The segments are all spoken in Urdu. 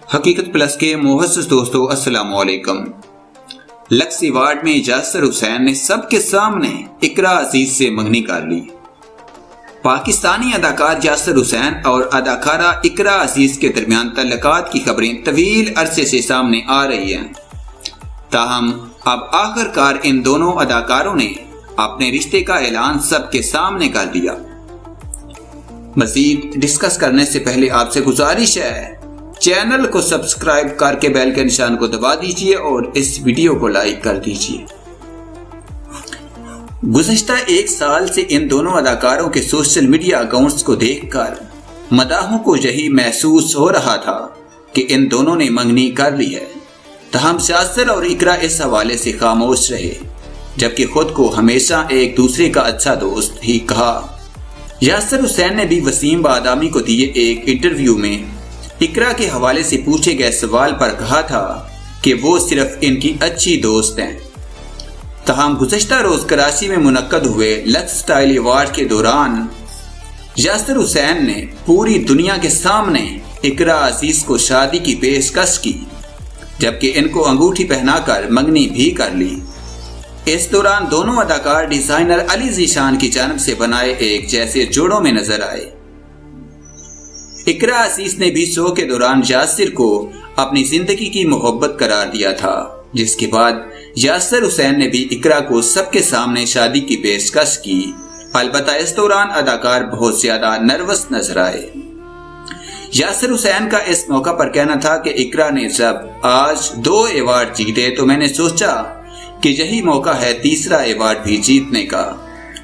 حقیقت پلس کے معزز دوستو السلام علیکم۔ لکس ایوارڈ میں یاسر حسین نے سب کے سامنے اقرا عزیز سے منگنی کر لی۔ پاکستانی اداکار یاسر حسین اور اداکارہ اقرا عزیز کے درمیان تعلقات کی خبریں طویل عرصے سے سامنے آ رہی ہیں، تاہم اب آخر کار ان دونوں اداکاروں نے اپنے رشتے کا اعلان سب کے سامنے کر دیا۔ مزید ڈسکس کرنے سے پہلے آپ سے گزارش ہے چینل کو سبسکرائب کر کے بیل کے نشان کو دبا دیجئے اور اس ویڈیو کو لائک کر دیجئے۔ گزشتہ ایک سال سے ان دونوں اداکاروں کے سوشل میڈیا اکاؤنٹس کو دیکھ کر مداحوں کو یہی محسوس ہو رہا تھا کہ ان دونوں نے منگنی کر لی ہے، تاہم یاسر اور اقرا اس حوالے سے خاموش رہے، جبکہ خود کو ہمیشہ ایک دوسرے کا اچھا دوست ہی کہا۔ یاسر حسین نے بھی وسیم بادامی کو دیے ایک انٹرویو میں اقرا کے حوالے سے پوچھے گئے سوال پر کہا تھا کہ وہ صرف ان کی اچھی دوست ہیں۔ تاہم گزشتہ روز کراچی میں منعقد ہوئے لکس سٹائل ایوارڈ کے دوران یاسر حسین نے پوری دنیا کے سامنے اقرا عزیز کو شادی کی پیشکش کی، جبکہ ان کو انگوٹھی پہنا کر منگنی بھی کر لی۔ اس دوران دونوں اداکار ڈیزائنر علی ذیشان کی جانب سے بنائے ایک جیسے جوڑوں میں نظر آئے۔ اقرا عزیز نے بھی شو کے دوران یاسر کو اپنی زندگی کی محبت قرار دیا تھا، جس کے بعد یاسر حسین نے بھی اقرا کو سب کے سامنے شادی کی پیشکش کی۔ البتہ اس دوران اداکار بہت زیادہ نروس نظر آئے۔ یاسر حسین کا اس موقع پر کہنا تھا کہ اقرا نے جب آج 2 ایوارڈ جیتے تو میں نے سوچا کہ یہی موقع ہے تیسرا ایوارڈ بھی جیتنے کا،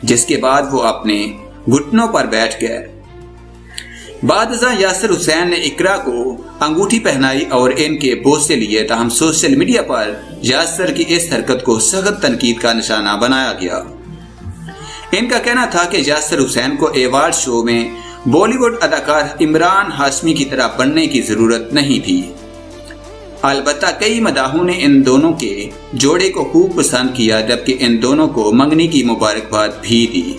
جس کے بعد وہ اپنے گھٹنوں پر بیٹھ گئے۔ بعد ازاں یاسر حسین نے اقرا کو انگوٹھی پہنائی اور ان کے بوسے لیے، تاہم سوشل میڈیا پر یاسر کی اس حرکت کو سخت تنقید کا نشانہ بنایا گیا۔ ان کا کہنا تھا کہ یاسر حسین کو ایوارڈ شو میں بالی ووڈ اداکار عمران ہاشمی کی طرح بننے کی ضرورت نہیں تھی۔ البتہ کئی مداحوں نے ان دونوں کے جوڑے کو خوب پسند کیا، جبکہ ان دونوں کو منگنی کی مبارکباد بھی دی۔